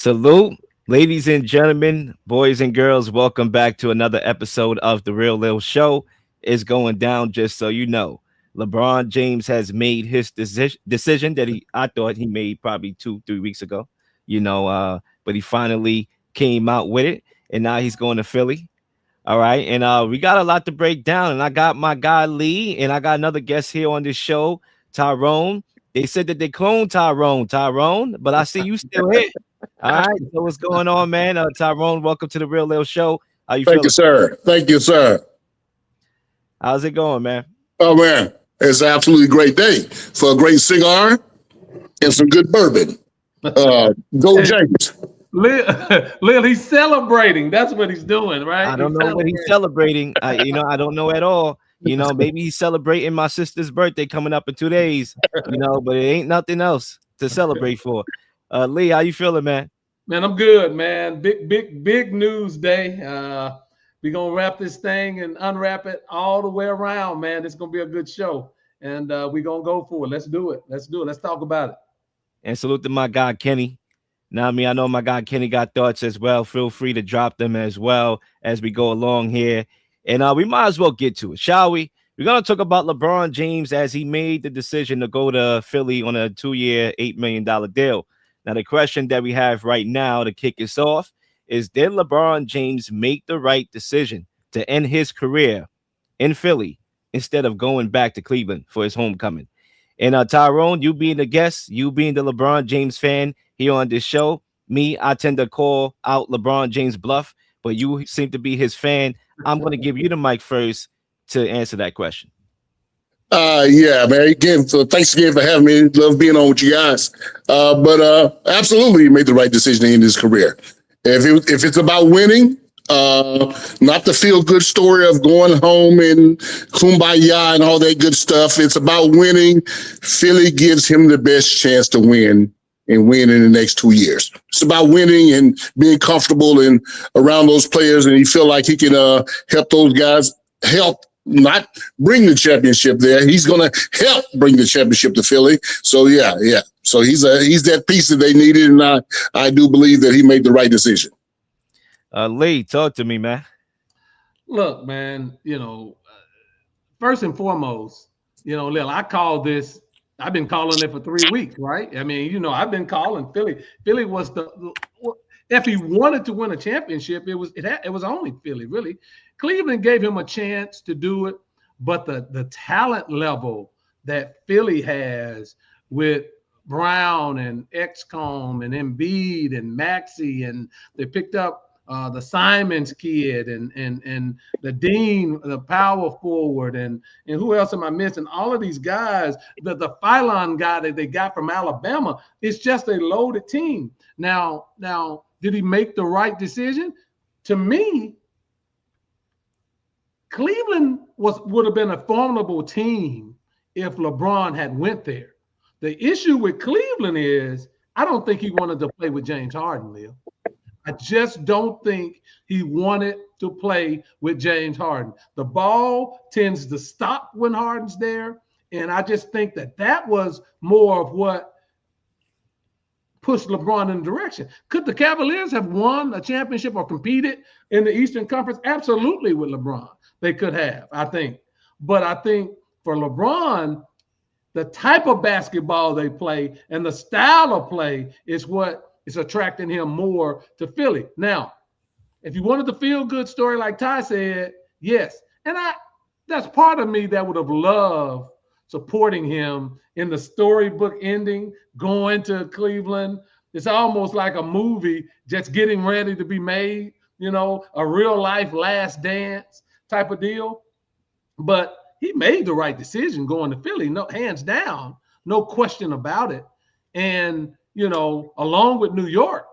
Salute, ladies and gentlemen, boys and girls. Welcome back to another episode of The Real Lil Show. It's going down, just so you know. LeBron James has made his decision that I thought he made probably 2-3 weeks ago, but he finally came out with it, and now he's going to Philly. All right, and we got a lot to break down, and I got my guy Lee, and I got another guest here on this show, Tyrone. They said that they cloned Tyrone, but I see you still here. All right, so what's going on, man? Tyrone, welcome to the Real Lil Show. How you feeling? Thank you, sir. Thank you, sir. How's it going, man? Oh, man, it's an absolutely great day for a great cigar and some good bourbon. Go James. Lil, he's celebrating. That's what he's doing, right? I don't know what he's celebrating. I don't know at all. Maybe he's celebrating my sister's birthday coming up in 2 days, but it ain't nothing else to celebrate for. Lee, how you feeling, man? Man, I'm good, man. Big news day. We're gonna wrap this thing and unwrap it all the way around, man. It's gonna be a good show, and we're gonna go for it. Let's do it. Let's talk about it. And salute to my guy Kenny. Now, I know my guy Kenny got thoughts as well. Feel free to drop them as well as we go along here, and we might as well get to it, shall we? We're gonna talk about LeBron James as he made the decision to go to Philly on a 2-year, $8 million deal. Now, the question that we have right now to kick us off is, did LeBron James make the right decision to end his career in Philly instead of going back to Cleveland for his homecoming? And Tyrone, you being the guest, you being the LeBron James fan here on this show, I tend to call out LeBron James' bluff, but you seem to be his fan. I'm going to give you the mic first to answer that question. Yeah, man. Again, so thanks again for having me. Love being on with you guys. But absolutely, he made the right decision to end his career. If it's about winning, not the feel good story of going home and kumbaya and all that good stuff. It's about winning. Philly gives him the best chance to win and win in the next 2 years. It's about winning and being comfortable and around those players, and he feel like he can help those guys not bring the championship there. He's going to help bring the championship to Philly. So yeah. So he's that piece that they needed, and I do believe that he made the right decision. Lee, talk to me, man. Look, man, first and foremost, Lil, I call this. I've been calling it for 3 weeks, right? I mean, I've been calling Philly. Philly was if he wanted to win a championship, it was only Philly, really. Cleveland gave him a chance to do it, but the talent level that Philly has with Brown and Excombe and Embiid and Maxey, and they picked up the Simons kid and the Dean, the power forward, and who else am I missing? All of these guys, the Phylon guy that they got from Alabama, it's just a loaded team. Now, did he make the right decision? To me, Cleveland would have been a formidable team if LeBron had went there. The issue with Cleveland is I don't think he wanted to play with James Harden, Lil. I just don't think he wanted to play with James Harden. The ball tends to stop when Harden's there, and I just think that was more of what pushed LeBron in the direction. Could the Cavaliers have won a championship or competed in the Eastern Conference? Absolutely, with LeBron. They could have, I think. But I think for LeBron, the type of basketball they play and the style of play is what is attracting him more to Philly. Now, if you wanted the feel-good story like Ty said, yes. And that's part of me that would have loved supporting him in the storybook ending, going to Cleveland. It's almost like a movie just getting ready to be made, a real-life Last Dance type of deal. But he made the right decision going to Philly, no hands down, no question about it. And along with New York,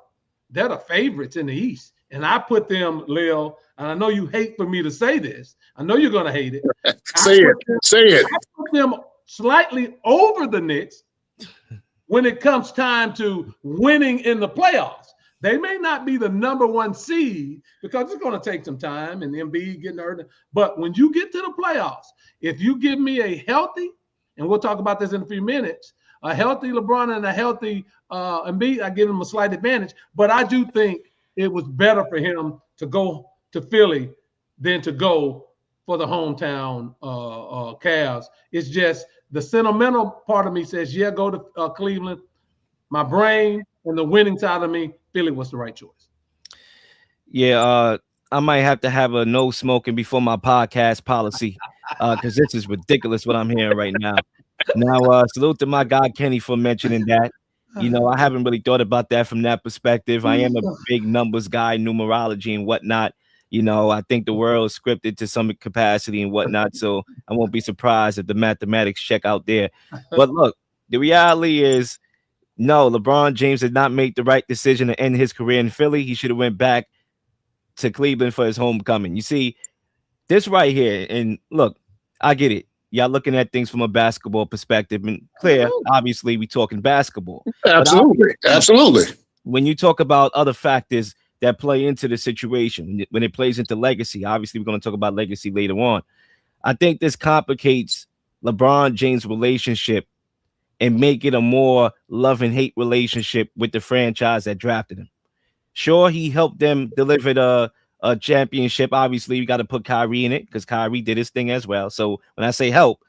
they're the favorites in the East. And I put them, Lil, and I know you hate for me to say this. I know you're gonna hate it. Say it. I put them slightly over the Knicks when it comes time to winning in the playoffs. They may not be the number one seed because it's going to take some time and Embiid getting hurt. But when you get to the playoffs, if you give me a healthy, and we'll talk about this in a few minutes, a healthy LeBron and a healthy Embiid, I give him a slight advantage. But I do think it was better for him to go to Philly than to go for the hometown Cavs. It's just the sentimental part of me says, yeah, go to Cleveland. My brain and the winning side of me, Philly was the right choice. Yeah, I might have to have a no smoking before my podcast policy because this is ridiculous what I'm hearing right now. Now, salute to my guy Kenny for mentioning that. I haven't really thought about that from that perspective. I am a big numbers guy, numerology and whatnot. I think the world is scripted to some capacity and whatnot, so I won't be surprised if the mathematics check out there. But look, the reality is, no, LeBron James did not make the right decision to end his career in Philly. He should have went back to Cleveland for his homecoming. You see, this right here, and look, I get it. Y'all looking at things from a basketball perspective, and clear, obviously, we talking basketball. Absolutely. When you talk about other factors that play into the situation, when it plays into legacy, obviously, we're going to talk about legacy later on. I think this complicates LeBron James' relationship and make it a more love and hate relationship with the franchise that drafted him. Sure, he helped them deliver a championship. Obviously, you got to put Kyrie in it because Kyrie did his thing as well. So when I say help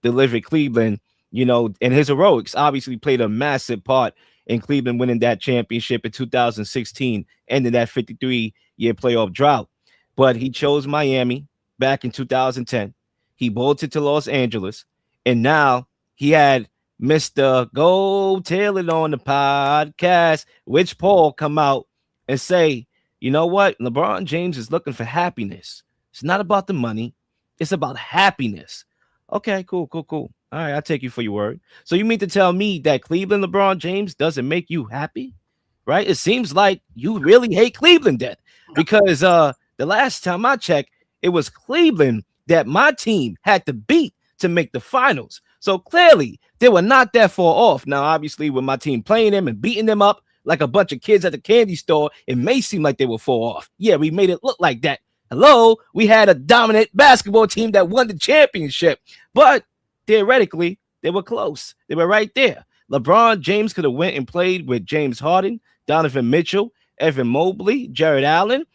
deliver Cleveland, and his heroics obviously played a massive part in Cleveland winning that championship in 2016, ending that 53-year playoff drought. But he chose Miami back in 2010. He bolted to Los Angeles, and now he had Mr. Gold Tailored on the podcast, which Paul come out and say, you know what? LeBron James is looking for happiness. It's not about the money. It's about happiness. Okay, cool. All right, I'll take you for your word. So you mean to tell me that Cleveland LeBron James doesn't make you happy? Right? It seems like you really hate Cleveland then. Because the last time I checked, it was Cleveland that my team had to beat to make the finals. So clearly, they were not that far off. Now, obviously, with my team playing them and beating them up like a bunch of kids at the candy store, it may seem like they were far off. Yeah, we made it look like that. Hello, we had a dominant basketball team that won the championship. But theoretically, they were close. They were right there. LeBron James could have went and played with James Harden, Donovan Mitchell, Evan Mobley, Jared Allen.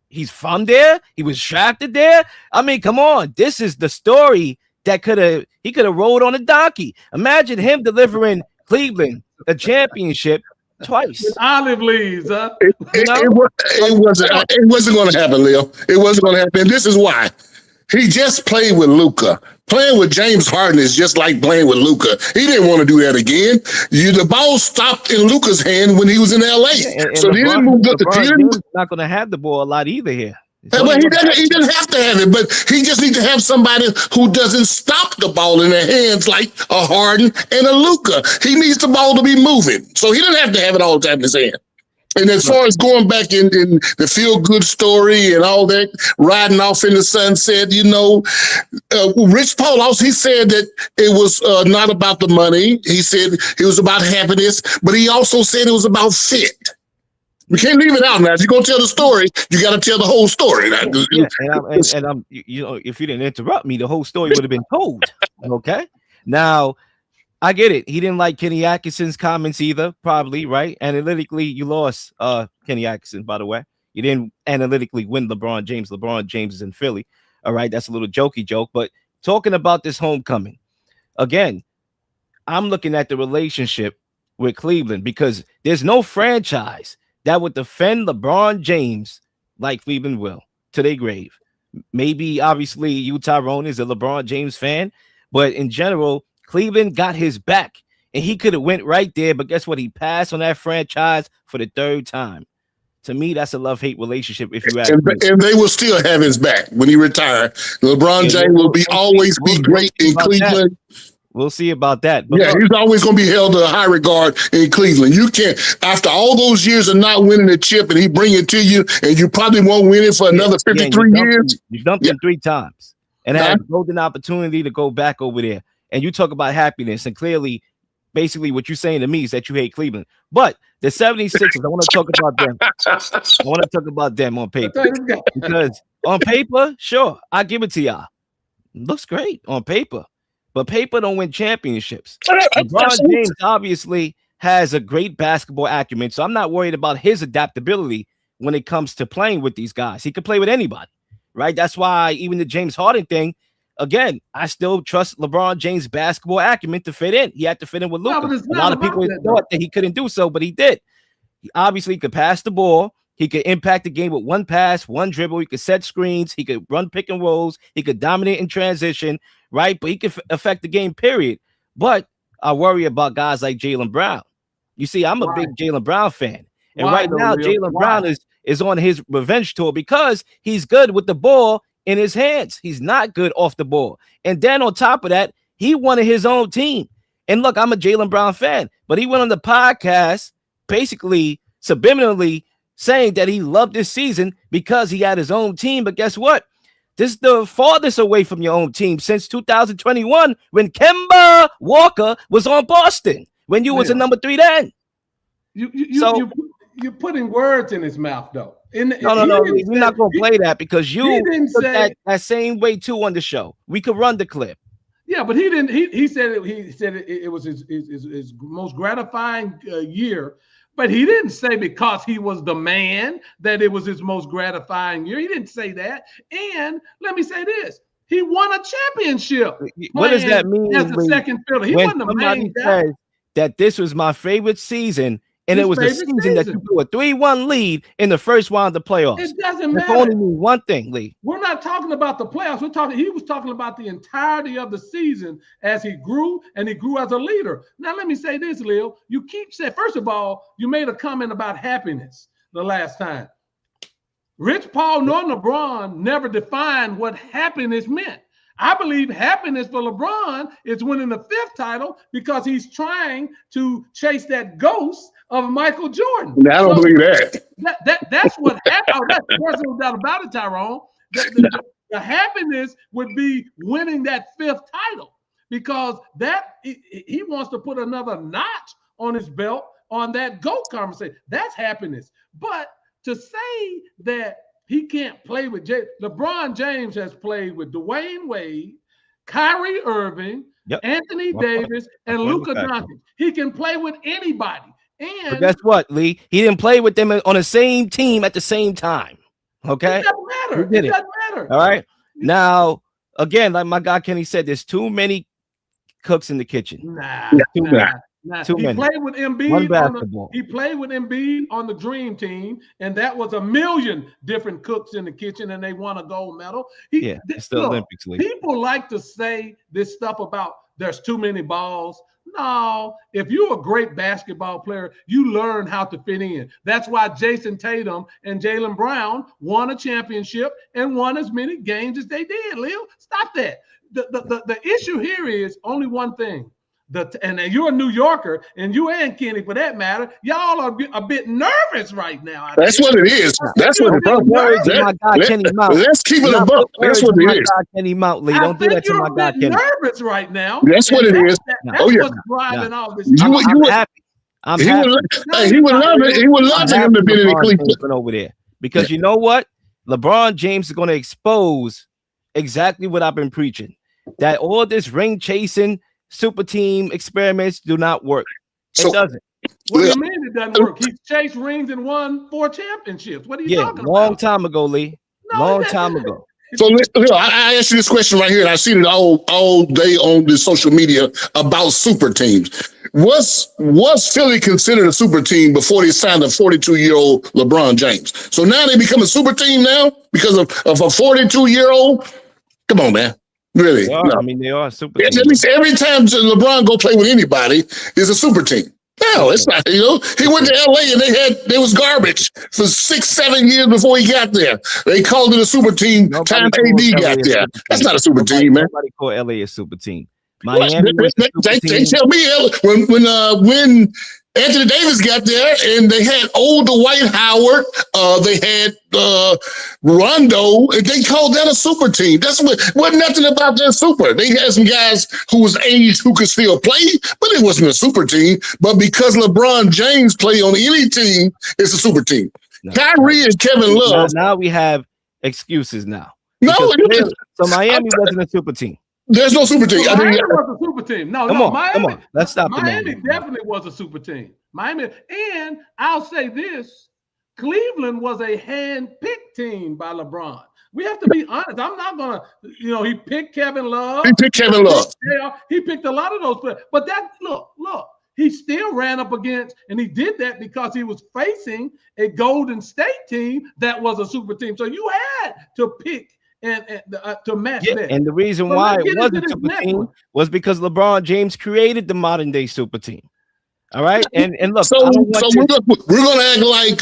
He's from there. He was drafted there. I mean, come on. This is the story that he could have rode on a donkey. Imagine him delivering Cleveland a championship twice. With olive leaves, huh? It wasn't going to happen, Leo. It wasn't going to happen. This is why. He just played with Luka. Playing with James Harden is just like playing with Luka. He didn't want to do that again. The ball stopped in Luka's hand when he was in LA. And so LeBron, he didn't move. He's not going to have the ball a lot either here. Well, he doesn't have to have it, but he just needs to have somebody who doesn't stop the ball in their hands like a Harden and a Luka. He needs the ball to be moving, so he doesn't have to have it all the time in his hand. And as far as going back in the feel-good story and all that, riding off in the sunset, Rich Paul also, he said that it was not about the money. He said it was about happiness, but he also said it was about fit. We can't leave it out now. If you're gonna tell the story, you got to tell the whole story. Yeah, if you didn't interrupt me, the whole story would have been told. Okay. Now, I get it. He didn't like Kenny Atkinson's comments either, probably, right? Analytically, you lost Kenny Atkinson, by the way. You didn't analytically win LeBron James. LeBron James is in Philly. All right, that's a little jokey joke. But talking about this homecoming, again, I'm looking at the relationship with Cleveland because there's no franchise that would defend LeBron James like Cleveland will to their grave. Maybe, obviously, you, Tyrone, is a LeBron James fan, but in general, Cleveland got his back, and he could have went right there, but guess what? He passed on that franchise for the third time. To me, that's a love-hate relationship. If you ask And, me, and they will still have his back when he retires. LeBron Yeah, James will always be great see in about that. Cleveland. We'll see about that. But Yeah, look, he's always going to be held to a high regard in Cleveland. You can't, after all those years of not winning the chip, and he bring it to you, and you probably won't win it for another 53 years. You dumped him 3 times and Huh? had a golden opportunity to go back over there. And you talk about happiness, and clearly, basically, what you're saying to me is that you hate Cleveland. But the 76ers, I want to talk about them. I want to talk about them on paper. Because on paper, sure, I give it to y'all. Looks great on paper. But paper don't win championships. LeBron James obviously has a great basketball acumen, so I'm not worried about his adaptability when it comes to playing with these guys. He could play with anybody, right? That's why even the James Harden thing, again, I still trust LeBron James' basketball acumen to fit in. He had to fit in with Luka. A lot of people thought that he couldn't do so, but he did. He obviously could pass the ball. He could impact the game with one pass, one dribble. He could set screens. He could run pick and rolls. He could dominate in transition, right? But he could affect the game, period. But I worry about guys like Jaylen Brown. You see, I'm a big Jaylen Brown fan. And right now, Jaylen Brown is on his revenge tour because he's good with the ball in his hands. He's not good off the ball. And then on top of that, he wanted his own team. And look, I'm a Jaylen Brown fan, but he went on the podcast basically subliminally saying that he loved this season because he had his own team. But guess what? This is the farthest away from your own team since 2021 when Kemba Walker was on Boston, when you was a number 3 then. You're putting words in his mouth, though. No. We're not going to play that because you took that same way, too, on the show. We could run the clip. Yeah, but he didn't. He said it was his most gratifying year. But he didn't say because he was the man that it was his most gratifying year. He didn't say that. And let me say this. He won a championship. What does that mean? As the second fielder. He wasn't the main guy. That this was my favorite season, and it was a season that you blew a 3-1 lead in the first round of the playoffs. It doesn't matter. It only mean one thing, Lee. We're not talking about the playoffs. He was talking about the entirety of the season as he grew, and he grew as a leader. Now, let me say this, Lil. You keep saying, first of all, you made a comment about happiness the last time. Rich Paul nor LeBron never defined what happiness meant. I believe happiness for LeBron is winning the 5th title because he's trying to chase that ghost of Michael Jordan. I don't believe that. That's what happened. There's no doubt about it, Tyrone. The happiness would be winning that 5th title because he wants to put another notch on his belt on that GOAT conversation. That's happiness. But to say that he can't play with LeBron James has played with Dwayne Wade, Kyrie Irving, Anthony Davis, and Luka Doncic. He can play with anybody. And but guess what, Lee? He didn't play with them on the same team at the same time. Okay? It doesn't matter. It doesn't matter. All right. Now, again, like my guy Kenny said, there's too many cooks in the kitchen. He played with Embiid. He played with Embiid on the Dream Team, and that was a million different cooks in the kitchen, and they won a gold medal. It's the Olympics League. People like to say this stuff about there's too many balls. No, if you're a great basketball player, you learn how to fit in. That's why Jason Tatum and Jaylen Brown won a championship and won as many games as they did. Lil, stop that. The issue here is only one thing. And you're a New Yorker, and you and Kenny, for that matter, y'all are a bit nervous right now. That's what it is. That's what it is. Let's keep it a buck. That's what it is. Kenny Mount, Lee. Don't do that to my guy, Kenny. Nervous right now. That's what it is. That's what's driving all this. I'm happy. He would love it. He would love him to be in Cleveland over there because you know what? LeBron James is going to expose exactly what I've been preaching. That all this ring chasing super team experiments do not work. It doesn't. What do you mean it doesn't work? He's chased rings and won 4 championships. What are you talking about? Long time ago, Lee. Long time ago. So I asked you this question right here, and I've seen it all day on the social media about super teams. Was Philly considered a super team before they signed a 42-year-old LeBron James? So now they become a super team now because of a 42-year-old? Come on, man. Really? No. I mean, they are super team. At least every time LeBron go play with anybody, there's a super team. Hell, it's not, you know, he went to LA and they was garbage for 6-7 years before he got there. They called it a super team. Time AD got there. That's not a super team, man. Nobody called LA a super team. Miami was a super team. They tell me when Anthony Davis got there and they had old Dwight Howard, they had Rondo, and they called that a super team. That's what wasn't nothing about that super. They had some guys who was aged who could still play, but it wasn't a super team. But because LeBron James play on any team, it's a super team. No. Kyrie and Kevin Love. Now we have excuses now. No, so Miami wasn't a super team. There's no super team. Well, Miami was a super team. No, Miami, come on. Let's stop. Miami definitely was a super team. Miami, and I'll say this: Cleveland was a hand-picked team by LeBron. We have to be honest. I'm not gonna, he picked Kevin Love. He picked Kevin Love. He picked a lot of those players. But that look, he still ran up against, and he did that because he was facing a Golden State team that was a super team. So you had to pick. And to match that. And the reason why it wasn't a super team was because LeBron James created the modern day super team. All right. And look, so we're gonna act like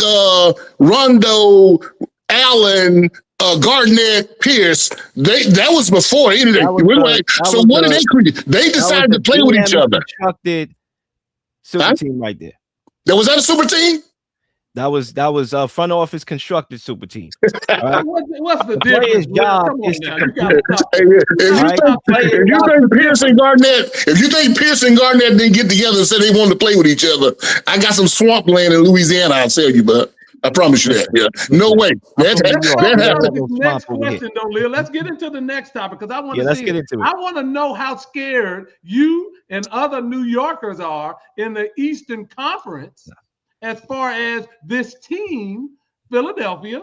Rondo, Allen, Garnett, Pierce. That was before any of that. So what did they create? They decided to play with each other. Constructed super team right there. Was that a super team? That was front office constructed super team. Right? What's the difference? Job is if you think Pierce and Garnett didn't get together and said they wanted to play with each other, I got some swampland in Louisiana. I'll tell you, but I promise you that. Yeah, no way. Next question, though, Lil. Let's get into the next topic because I want to see. I want to know how scared you and other New Yorkers are in the Eastern Conference. As far as this team, Philadelphia,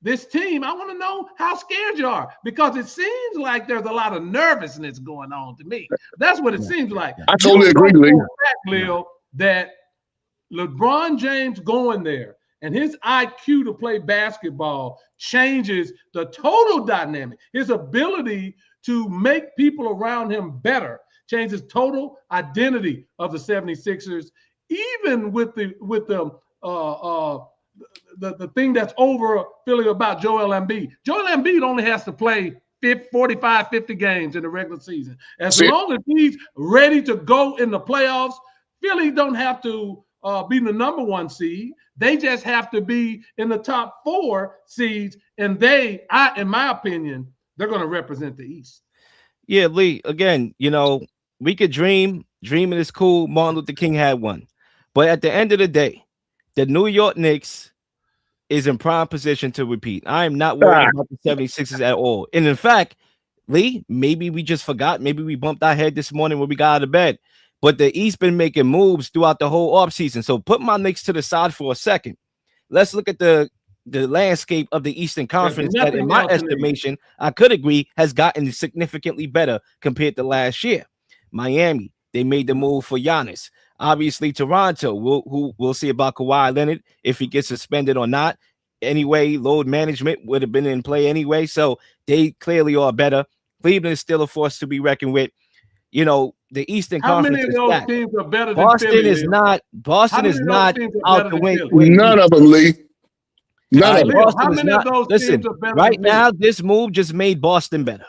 I want to know how scared you are because it seems like there's a lot of nervousness going on to me. That's what it seems like. I totally agree, Lil, that LeBron James going there and his IQ to play basketball changes the total dynamic. His ability to make people around him better changes total identity of the 76ers. Even with the thing that's over Philly about Joel Embiid. Joel Embiid only has to play 45, 50 games in the regular season. As long as he's ready to go in the playoffs, Philly don't have to be the number 1 seed. They just have to be in the top 4 seeds. And in my opinion, they're going to represent the East. Yeah, Lee, again, we could dream. Dreaming is cool. Martin Luther King had one. But at the end of the day, the New York Knicks is in prime position to repeat. I am not worried about the 76ers at all. And in fact, Lee, maybe we just forgot. Maybe we bumped our head this morning when we got out of bed. But the East been making moves throughout the whole offseason. So put my Knicks to the side for a second. Let's look at the landscape of the Eastern Conference that, in my estimation, I could agree, has gotten significantly better compared to last year. Miami, they made the move for Giannis. Obviously, Toronto, we'll see about Kawhi Leonard if he gets suspended or not. Anyway, load management would have been in play anyway, so they clearly are better. Cleveland is still a force to be reckoned with. The Eastern Conference. How many of those teams are better than Boston Philly? Boston is not out the way. None of them, Lee. None of them. How many of those teams are better? Right now, this move just made Boston better.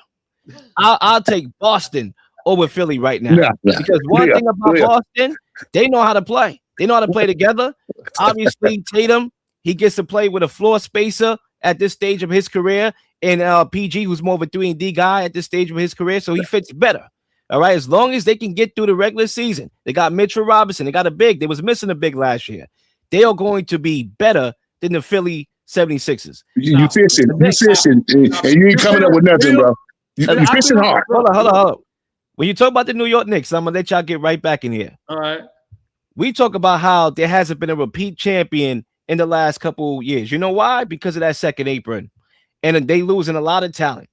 I'll take Boston over Philly right now. Because one thing about Boston, they know how to play. They know how to play together. Obviously, Tatum, he gets to play with a floor spacer at this stage of his career, and PG, who's more of a 3-and-D guy at this stage of his career, so he fits better. All right, as long as they can get through the regular season. They got Mitchell Robinson. They got a big. They was missing a big last year. They are going to be better than the Philly 76ers. You fishing, and you ain't coming up with nothing, bro. You fishing hard. Hold on. When you talk about the New York Knicks, I'm going to let y'all get right back in here. All right. We talk about how there hasn't been a repeat champion in the last couple years. You know why? Because of that second apron. And they losing a lot of talent.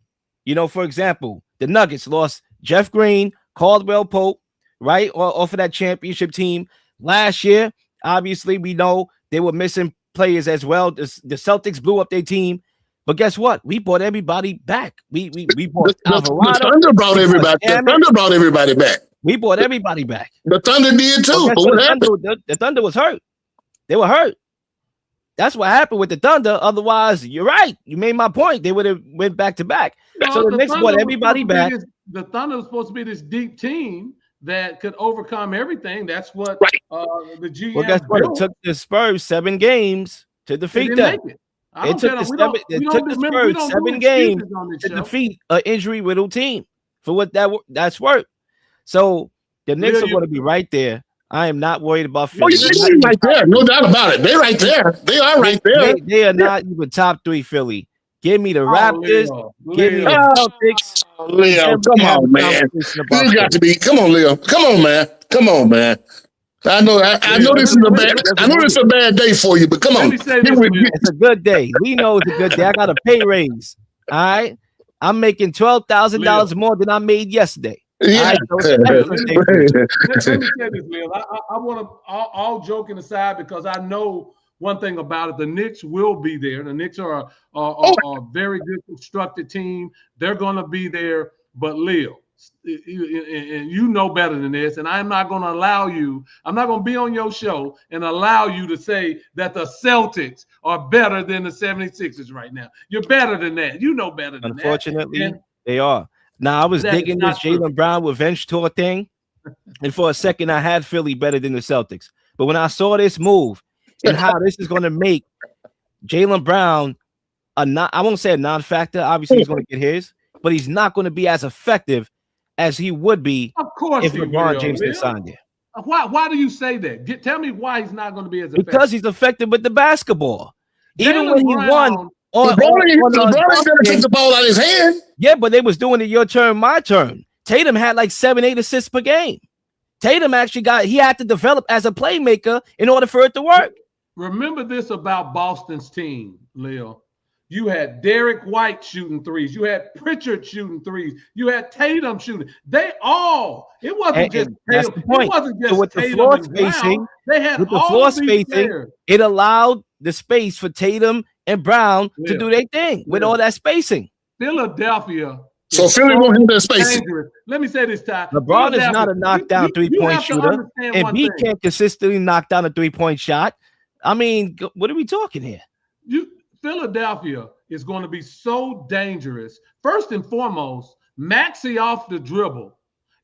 For example, the Nuggets lost Jeff Green, Caldwell Pope, right? Off of that championship team. Last year, obviously, we know they were missing players as well. The Celtics blew up their team. But guess what? We brought everybody back. We brought the Thunder brought everybody. The Thunder brought everybody back. We brought everybody back. The Thunder did too. Well, But what happened? the Thunder was hurt. They were hurt. That's what happened with the Thunder. Otherwise, you're right. You made my point. They would have went back to back. So the Knicks brought everybody back. The Thunder was supposed to be this deep team that could overcome everything. That's what the GM. Well, guess what? It took the Spurs 7 games to defeat them. It took the Spurs 7 games to defeat an injury-riddled team for what that's worth. So the Knicks are going to be right there. I am not worried about Philly. They're right there. No doubt about it. They're right there. They are right there. They are not even top 3 Philly. Give me the Raptors. Give me the Celtics. Leo, come on, man. You got to be. Come on, Leo. Come on, man. Come on, man. I know this is a bad. I know this is a bad day for you, but come on. It's a good day. We know it's a good day. I got a pay raise. All right. I'm making $12,000 more than I made yesterday. Yeah. Let me say this, Leo. I want to all joking aside, because I know one thing about it. The Knicks will be there. The Knicks are a very good constructed team. They're going to be there. But Leo, and you know better than this, and I'm not going to allow you. I'm not going to be on your show and allow you to say that the Celtics are better than the 76ers right now. You're better than that. You know better than Unfortunately, that. They are. Now, I was digging this Jaylen Brown revenge tour thing, and for a second, I had Philly better than the Celtics. But when I saw this move and how this is going to make Jaylen Brown I won't say a non-factor. Obviously, he's going to get his, but he's not going to be as effective as he would be if LeBron James had signed there. Why do you say that? Tell me why he's not going to be as effective. Because he's effective with the basketball. Even when he won. LeBron never took the ball out of his hand. Yeah, but they was doing it your turn, my turn. Tatum had like 7-8 assists per game. Tatum actually he had to develop as a playmaker in order for it to work. Remember this about Boston's team, Leo. You had Derek White shooting threes. You had Pritchard shooting threes. You had Tatum shooting. It wasn't just Tatum. That's the point. It wasn't just so with Tatum the floor spacing, they had with the floor spacing, it allowed the space for Tatum and Brown to do their thing with all that spacing. Philadelphia. So Philly won't have that spacing. Let me say this, Ty. LeBron is not a knockdown three-point shooter, and he can't consistently knock down a three-point shot. I mean, what are we talking here? Philadelphia is going to be so dangerous. First and foremost, Maxey off the dribble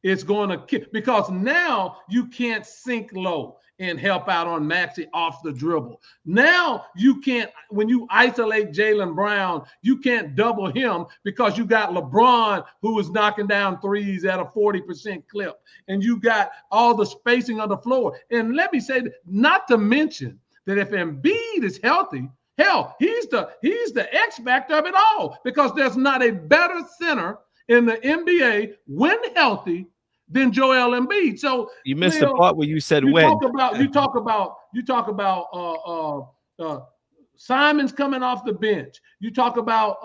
is going to kick, because now you can't sink low and help out on Maxey off the dribble. Now you can't, when you isolate Jaylen Brown, you can't double him because you got LeBron who is knocking down threes at a 40% clip, and you got all the spacing on the floor. And let me say that, not to mention that if Embiid is healthy, hell, he's the X factor of it all, because there's not a better center in the NBA when healthy than Joel Embiid. So you missed the part where you said when. You talk about Simon's coming off the bench. You talk about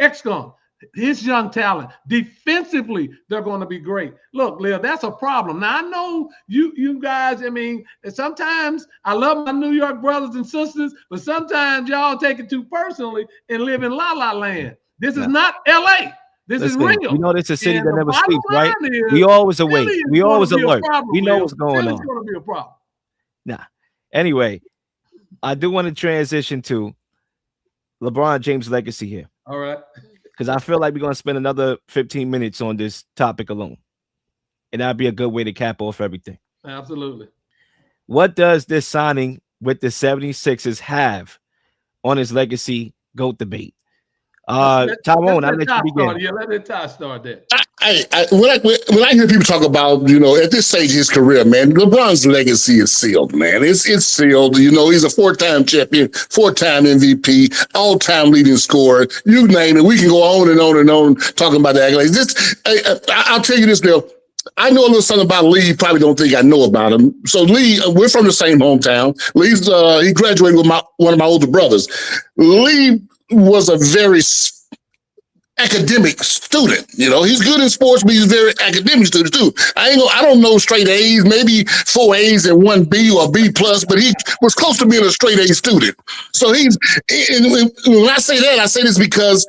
XCOM, his young talent. Defensively, they're going to be great. Look, Leo, that's a problem. Now, I know you guys, I mean, sometimes I love my New York brothers and sisters, but sometimes y'all take it too personally and live in la-la land. This is not L.A. This is real. You know, this is a city that never sleeps, right? We always awake. We always alert. We know what's going on. It's going to be a problem. Nah. Anyway, I do want to transition to LeBron James' legacy here. All right. Because I feel like we're going to spend another 15 minutes on this topic alone. And that'd be a good way to cap off everything. Absolutely. What does this signing with the 76ers have on his legacy GOAT debate? Tyrone, I'll let you begin. Yeah, let Ty start that. When I hear people talk about, at this stage of his career, man, LeBron's legacy is sealed, man. It's sealed. He's a 4-time champion, 4-time MVP, all-time leading scorer. You name it. We can go on and on and on talking about the accolades. I'll tell you this, Bill. I know a little something about Lee. You probably don't think I know about him. So Lee, we're from the same hometown. Lee's he graduated with one of my older brothers. Lee was a very academic student. He's good in sports, but he's a very academic student too. I don't know straight A's, maybe 4 A's and 1 B or B plus, but he was close to being a straight A student. So when I say that, I say this because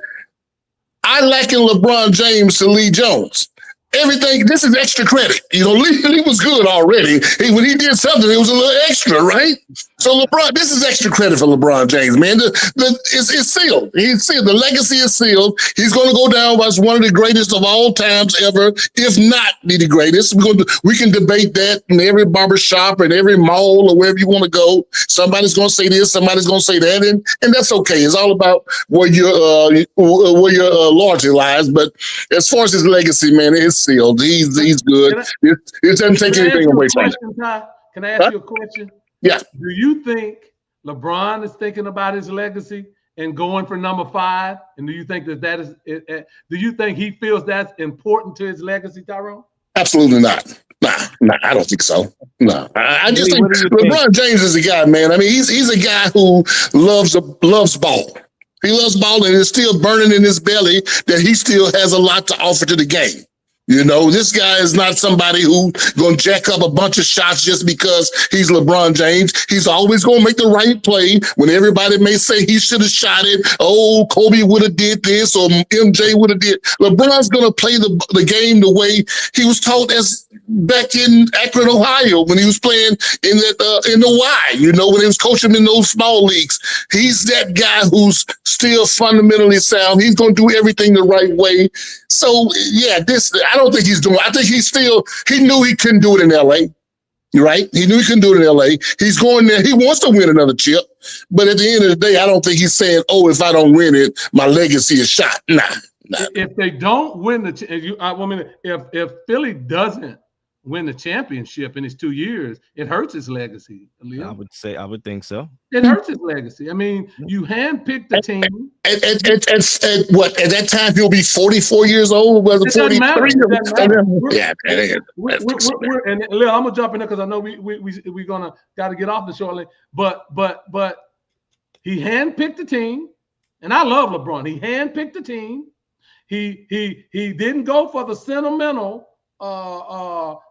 I liken LeBron James to Lee Jones. everything. This is extra credit. Lee was good already. When he did something, it was a little extra, right? So LeBron, this is extra credit for LeBron James, man. It's sealed. He's sealed. The legacy is sealed. He's going to go down as one of the greatest of all times ever, if not the greatest. We can debate that in every barbershop and every mall or wherever you want to go. Somebody's going to say this, somebody's going to say that, and that's okay. It's all about where your loyalty lies. But as far as his legacy, man, it's sealed. He's good. It doesn't take anything away from him. Can I ask you a question? Yeah. Do you think LeBron is thinking about his legacy and going for number 5? And do you think that is? Do you think he feels that's important to his legacy, Tyrone? Absolutely not. Nah, I don't think so. No, I just think LeBron James is a guy, man. I mean, he's a guy who loves ball. He loves ball, and it's still burning in his belly that he still has a lot to offer to the game. This guy is not somebody who's going to jack up a bunch of shots just because he's LeBron James. He's always going to make the right play when everybody may say he should have shot it. Oh, Kobe would have did this or MJ would have did. LeBron's going to play the game the way he was taught as back in Akron, Ohio, when he was playing in the Y, when he was coaching in those small leagues. He's that guy who's still fundamentally sound. He's going to do everything the right way. So, yeah, I don't think he's doing. I think he knew he couldn't do it in LA. Right? He knew he couldn't do it in LA. He's going there. He wants to win another chip. But at the end of the day, I don't think he's saying, oh, if I don't win it, my legacy is shot. Nah. If they don't win if Philly doesn't win the championship in his 2 years, it hurts his legacy. I would think so. It hurts his legacy. I mean, you handpicked the team. At that time he'll be 44 years old, whether 43. Yeah, and Lil, I'm gonna jump in there because I know we're gonna gotta get off this shortly. But he handpicked the team, and I love LeBron. He handpicked the team. He didn't go for the sentimental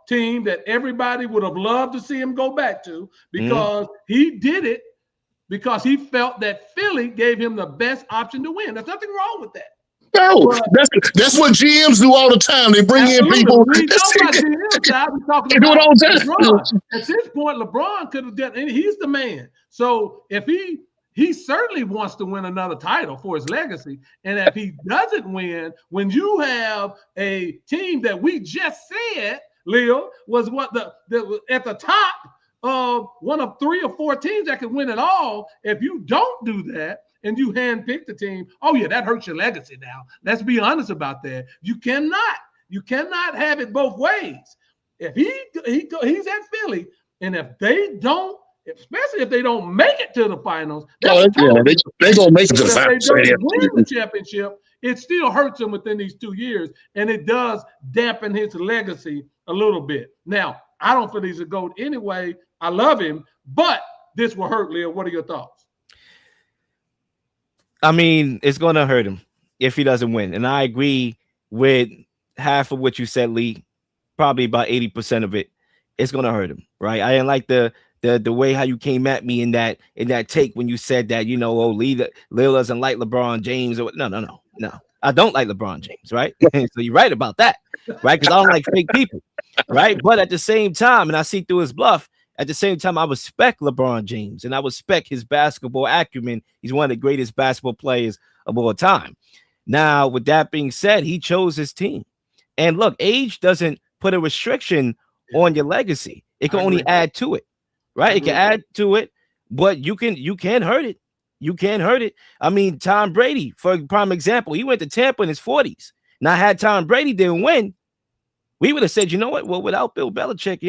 team that everybody would have loved to see him go back to, because he did it because he felt that Philly gave him the best option to win. There's nothing wrong with that. No, that's what GMs do all the time. They bring in people. We talking about they do it all the time. LeBron. At this point, LeBron could have done, and he's the man. So if he certainly wants to win another title for his legacy. And if he doesn't win, when you have a team that we just said, Leo, was at the top of one of 3 or 4 teams that could win it all, if you don't do that and you handpick the team, oh yeah, that hurts your legacy now. Let's be honest about that. You cannot have it both ways. If he's at Philly, and if they don't, especially if they don't make it to the finals, they're gonna make it to the finals. If they don't win the championship, it still hurts him within these 2 years, and it does dampen his legacy a little bit. Now, I don't feel he's a GOAT anyway. I love him, but this will hurt, Leo. What are your thoughts? I mean, it's going to hurt him if he doesn't win, and I agree with half of what you said, Lee. Probably about 80% of it. It's going to hurt him, right? I didn't like the way how you came at me in that take when you said that, Lil doesn't like LeBron James. No. I don't like LeBron James, right? So you're right about that, right? Because I don't like fake people, right? But at the same time, and I see through his bluff, at the same time, I respect LeBron James and I respect his basketball acumen. He's one of the greatest basketball players of all time. Now, with that being said, he chose his team. And look, age doesn't put a restriction on your legacy. It can only add to it. Right, it can add to it, but you can hurt it. You can't hurt it. I mean, Tom Brady, for a prime example, he went to Tampa in his 40s. Now, had Tom Brady didn't win, we would have said, you know what? Well, without Bill Belichick,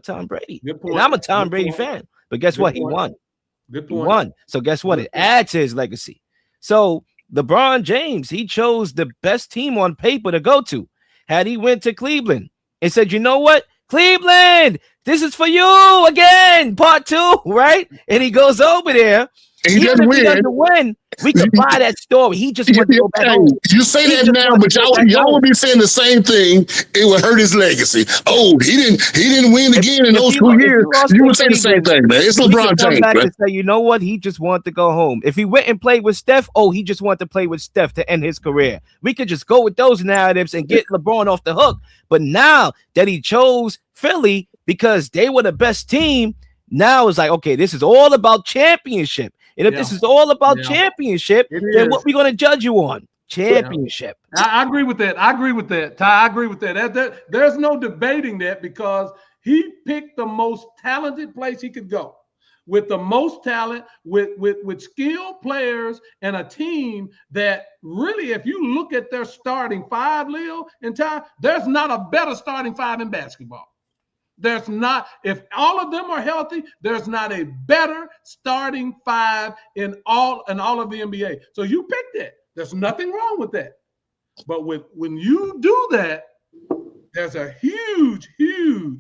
Tom Brady. And I'm a Tom Brady fan, but guess what? He won. He won. So guess what? It adds to his legacy. So LeBron James, he chose the best team on paper to go to. Had he went to Cleveland and said, you know what? Cleveland, this is for you again, part 2, right? And he goes over there. And he doesn't win. We could buy that story. He just wanted to go back home. You say that now, but y'all would be saying the same thing. It would hurt his legacy. Oh, he didn't win again in those 2 years. You would say the same thing, man. It's LeBron James, back man. And say, you know what? He just wanted to go home. If he went and played with Steph, he just wanted to play with Steph to end his career. We could just go with those narratives and get LeBron off the hook. But now that he chose Philly because they were the best team, now it's like, okay, this is all about championship. And if this is all about championship, then what we going to judge you on? Championship. I agree with that. I agree with that. Ty, I agree with that. There's no debating that because he picked the most talented place he could go, with the most talent, with skilled players and a team that really, if you look at their starting five, Leo and Ty, there's not a better starting five in basketball. There's not, if all of them are healthy, there's not a better starting five in all of the NBA. So you picked it. There's nothing wrong with that. But when you do that, there's a huge, you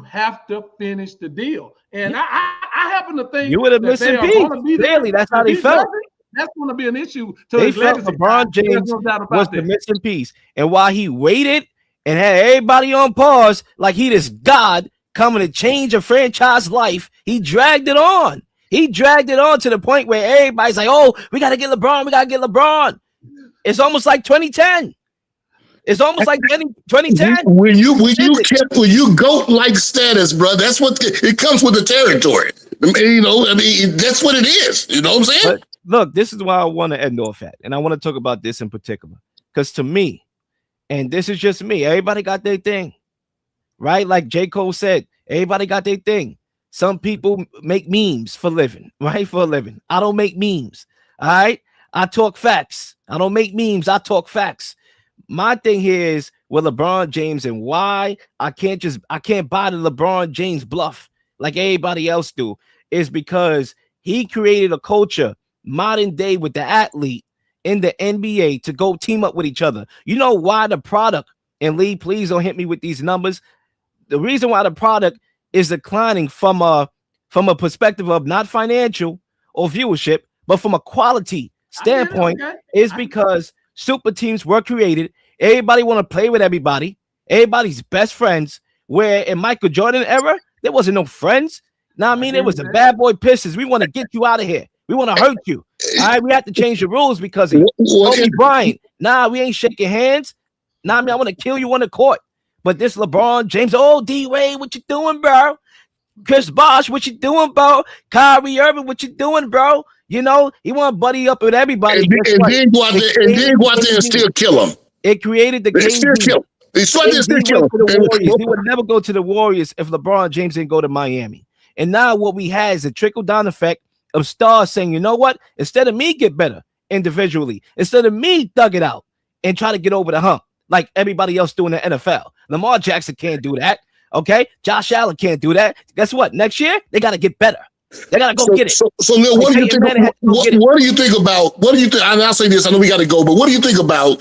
have to finish the deal. And I happen to think you would have missing piece. Clearly, that's how they felt. That's going to be an issue to they his felt legacy. LeBron James was the missing piece. And while he waited and had everybody on pause like he this God coming to change a franchise life, he dragged it on. He dragged it on to the point where everybody's like, oh, we got to get LeBron. We got to get LeBron. It's almost like 2010. It's almost like 2010. When you GOAT-like status, bro, that's what it comes with the territory. That's what it is. You know what I'm saying? But look, this is why I want to end off at. And I want to talk about this in particular. Because to me, and this is just me, everybody got their thing, right? Like J. Cole said, everybody got their thing. Some people make memes for living, right? For a living. I don't make memes, all right? I talk facts. I don't make memes. I talk facts. My thing here is with LeBron James and why I can't buy the LeBron James bluff like everybody else do is because he created a culture modern day with the athlete in the NBA to go team up with each other. You know why the product, and Lee, please don't hit me with these numbers. The reason why the product is declining from a perspective of not financial or viewership, but from a quality standpoint is because super teams were created. Everybody want to play with everybody. Everybody's best friends. Where in Michael Jordan era, there wasn't no friends. Now, I mean, it was the bad boy Pistons. We want to get you out of here. We want to hurt you. All right, we have to change the rules because of Kobe Bryant. Nah, we ain't shaking hands. Nah, I mean, I want to kill you on the court. But this LeBron James, D-Wade, what you doing, bro? Chris Bosh, what you doing, bro? Kyrie Irving, what you doing, bro? You know, he want to buddy up with everybody. And then go out there and still kill him. It created the game. Still kill him. He would never go to the Warriors if LeBron James didn't go to Miami. And now what we had is a trickle-down effect of stars saying, you know what? Instead of me get better individually, instead of me thug it out and try to get over the hump like everybody else doing in the NFL. Lamar Jackson can't do that. Okay? Josh Allen can't do that. Guess what? Next year, they got to get better. They got to go get it. So Lil, what do you think about, and I'll say this, I know we got to go, but what do you think about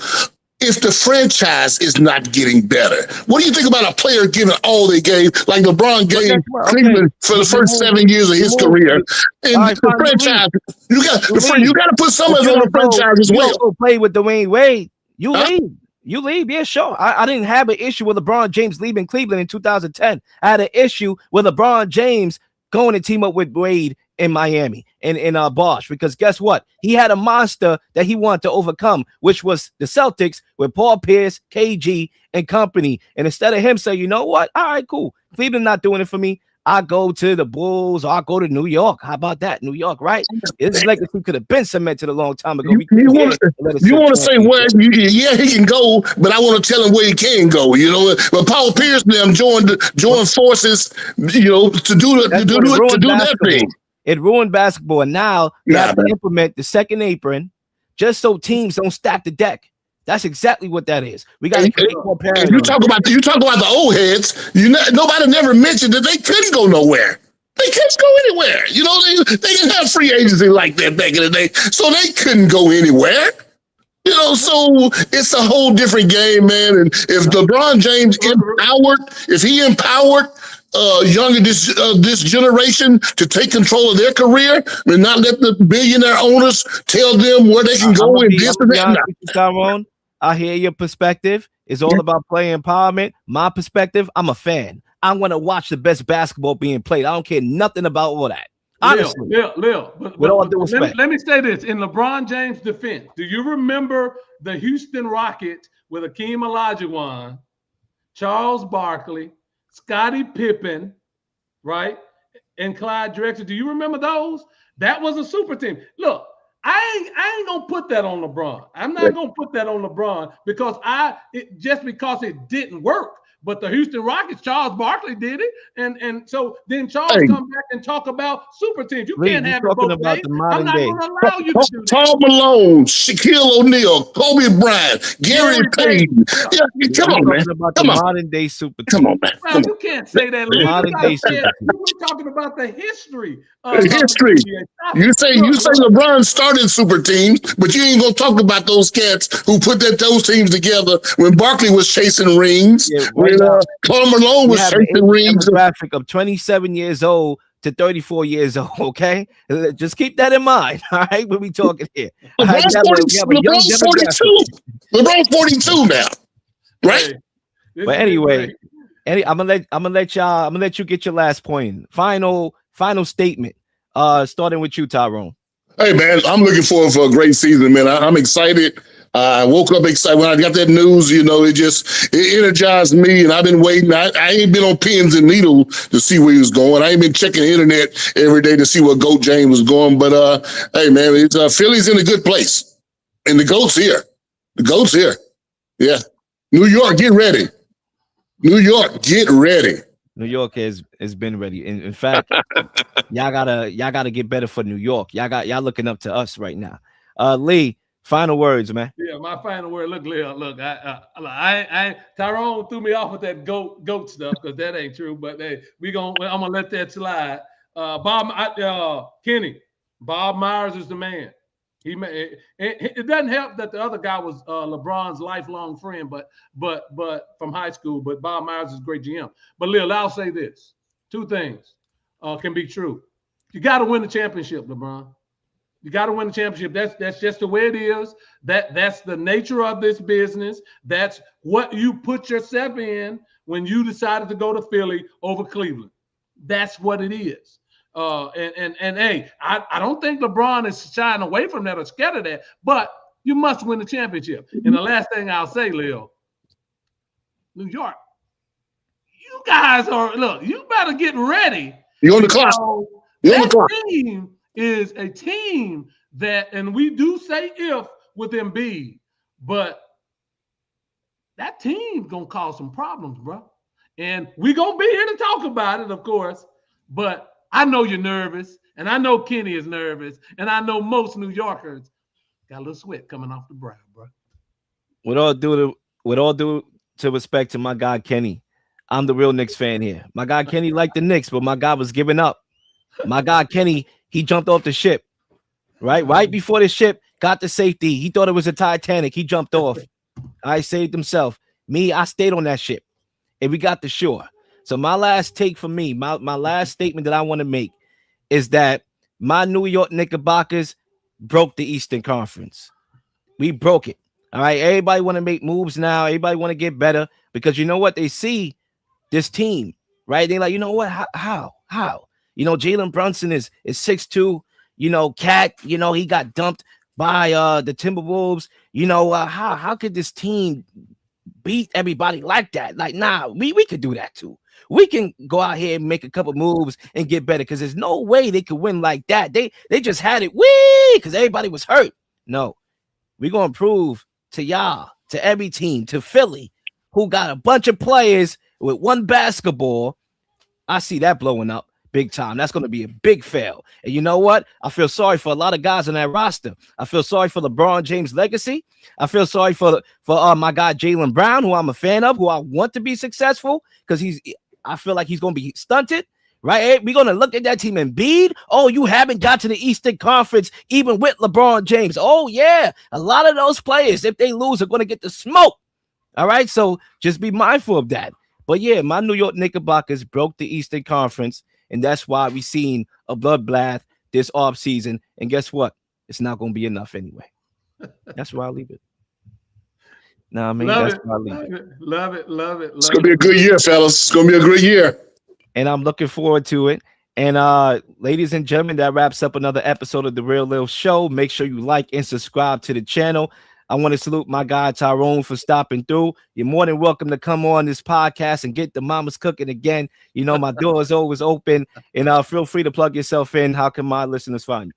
if the franchise is not getting better? What do you think about a player giving all they gave, like LeBron gave Cleveland for the first 7 years of his career? And the franchise, you got to put some of it on the franchise as well. Go play with Dwayne Wade. You leave. You leave. Yeah, sure. I didn't have an issue with LeBron James leaving Cleveland in 2010. I had an issue with LeBron James going to team up with Wade in Miami and in Bosh, because guess what? He had a monster that he wanted to overcome, which was the Celtics with Paul Pierce, KG, and company. And instead of him saying, you know what? All right, cool. Cleveland not doing it for me. I go to the Bulls or I go to New York. How about that? New York, right? This legacy could have been cemented a long time ago. You want to say where? Yeah, he can go, but I want to tell him where he can go. You know, but Paul Pierce and them joined forces. You know, to do that thing. It ruined basketball, and now you have to implement the second apron just so teams don't stack the deck. That's exactly what that is. We got to create more parity. You talk about the old heads. Nobody never mentioned that they couldn't go nowhere. They couldn't go anywhere. You know, they didn't have free agency like that back in the day, so they couldn't go anywhere. You know, so it's a whole different game, man. And if LeBron James empowered younger this generation to take control of their career and not let the billionaire owners tell them where they can go and this and that? Tyrone, I hear your perspective. It's all about player empowerment. My perspective, I'm a fan. I want to watch the best basketball being played. I don't care nothing about all that. Honestly, Lil, with all due respect. Let me say this. In LeBron James' defense, do you remember the Houston Rockets with Hakeem Olajuwon, Charles Barkley, Scottie Pippen, right, and Clyde Drexler? Do you remember those? That was a super team. Look, I ain't gonna put that on LeBron. I'm not gonna put that on LeBron because just because it didn't work. But the Houston Rockets, Charles Barkley did it, and so then Charles come back and talk about super teams. You can't have it both ways. I'm not going to allow you to do that. Tom Malone, Shaquille O'Neal, Kobe Bryant, Gary Payton. Yeah, come on, man. Come on. Modern day super team. Come on, man. Well, you can't say that. Modern day super team. We're talking about the history. History. You say LeBron started super teams, but you ain't gonna talk about those cats who put those teams together when Barkley was chasing rings. Yeah, when Karl Malone was chasing rings. Demographic of 27 years old to 34 years old. Okay, just keep that in mind. All right, when we talking here. LeBron's 42. LeBron's 42 now, right? But anyway, I'm gonna let you get your last point. Final statement. Starting with you, Tyrone. Hey man, I'm looking forward for a great season, man. I'm excited. I woke up excited when I got that news. You know, it energized me, and I've been waiting. I ain't been on pins and needles to see where he was going. I ain't been checking the internet every day to see where GOAT James was going. But hey man, it's Philly's in a good place, and the GOAT's here. The GOAT's here. Yeah, New York, get ready. New York, get ready. New York has been ready. In fact, y'all gotta get better for New York. Y'all looking up to us right now. Lee, final words, man. Yeah, my final word. Look, Lil, look, I Tyrone threw me off with that goat stuff because that ain't true. But hey, I'm gonna let that slide. Kenny, Bob Myers is the man. It doesn't help that the other guy was LeBron's lifelong friend, but from high school. But Bob Myers is a great GM. But Lil, I'll say this: two things can be true. You got to win the championship, LeBron. You got to win the championship. That's just the way it is. That's the nature of this business. That's what you put yourself in when you decided to go to Philly over Cleveland. That's what it is. And hey, I don't think LeBron is shying away from that or scared of that, but you must win the championship. And the last thing I'll say, Lil, New York, you guys you better get ready. You're on the clock. That team is a team that, and we do say if with Embiid, but that team's gonna cause some problems, bro. And we're gonna be here to talk about it, of course, but I know you're nervous, and I know Kenny is nervous, and I know most New Yorkers got a little sweat coming off the brow, bro. With all due to respect to my guy Kenny, I'm the real Knicks fan here. My guy Kenny liked the Knicks, but my guy was giving up. My guy Kenny, he jumped off the ship, right before the ship got the safety. He thought it was a Titanic. He jumped off. I saved himself. Me, I stayed on that ship, and we got the shore. So my last take for me, my last statement that I want to make is that my New York Knickerbockers broke the Eastern Conference. We broke it. All right. Everybody want to make moves now. Everybody want to get better because you know what? They see this team, right? They're like, you know what? How? You know, Jalen Brunson is 6'2". You know, Cat, you know, he got dumped by the Timberwolves. You know, how could this team beat everybody like that? Like, nah, we could do that too. We can go out here and make a couple moves and get better because there's no way they could win like that. They just had it because everybody was hurt. No, we're going to prove to y'all, to every team, to Philly, who got a bunch of players with one basketball. I see that blowing up big time. That's going to be a big fail. And you know what? I feel sorry for a lot of guys on that roster. I feel sorry for LeBron James' legacy. I feel sorry for my guy Jaylen Brown, who I'm a fan of, who I want to be successful because I feel like he's going to be stunted, right? We're going to look at that team and Embiid. Oh, you haven't got to the Eastern Conference even with LeBron James. Oh, yeah. A lot of those players, if they lose, are going to get the smoke. All right? So just be mindful of that. But yeah, my New York Knickerbockers broke the Eastern Conference, and that's why we seen a bloodbath this offseason. And guess what? It's not going to be enough anyway. That's why I leave it. No, I mean, that's why I leave it. Love it. It's going to be a good year, fellas. It's going to be a great year. And I'm looking forward to it. And ladies and gentlemen, that wraps up another episode of The Real Lil Show. Make sure you like and subscribe to the channel. I want to salute my guy Tyrone for stopping through. You're more than welcome to come on this podcast and get the mamas cooking again. You know, my door is always open. And feel free to plug yourself in. How can my listeners find you?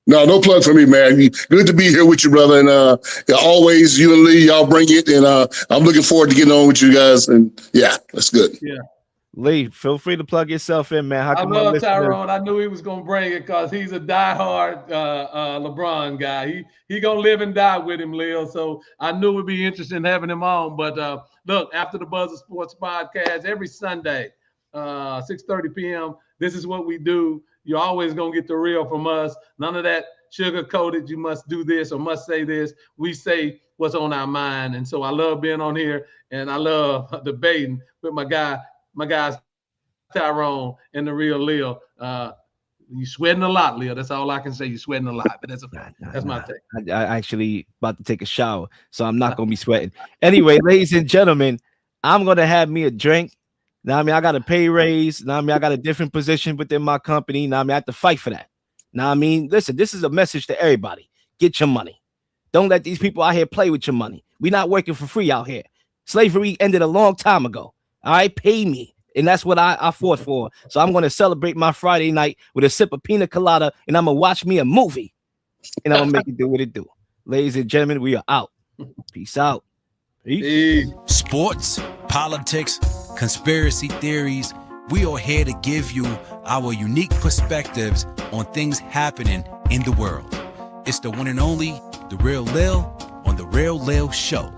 No plug for me, man. Good to be here with you, brother. And always, you and Lee, y'all bring it. And I'm looking forward to getting on with you guys. And yeah, that's good. Yeah. Lee, feel free to plug yourself in, man. I love Tyrone. I knew he was going to bring it because he's a diehard LeBron guy. He going to live and die with him, Lil. So I knew it would be interesting in having him on. But look, after the Buzzer Sports Podcast, every Sunday, 6:30 p.m., this is what we do. You're always going to get the real from us. None of that sugar-coated, you must do this or must say this. We say what's on our mind. And so I love being on here, and I love debating with my guys Tyrone and the real Lil. You sweating a lot, Lil. That's all I can say. You sweating a lot, but that's a fact. That's my take. I actually about to take a shower, so I'm not going to be sweating. Anyway, ladies and gentlemen, I'm going to have me a drink. Now, I mean, I got a pay raise. Now, I mean, I got a different position within my company. Now, I mean, I have to fight for that. Now, I mean, listen, this is a message to everybody. Get your money. Don't let these people out here play with your money. We're not working for free out here. Slavery ended a long time ago. All right, pay me. And that's what I fought for. So I'm going to celebrate my Friday night with a sip of pina colada, and I'm going to watch me a movie. And I'm going to make it do what it do. Ladies and gentlemen, we are out. Peace out. Peace. Sports, politics, conspiracy theories. We are here to give you our unique perspectives on things happening in the world. It's the one and only The Real Lil on The Real Lil Show.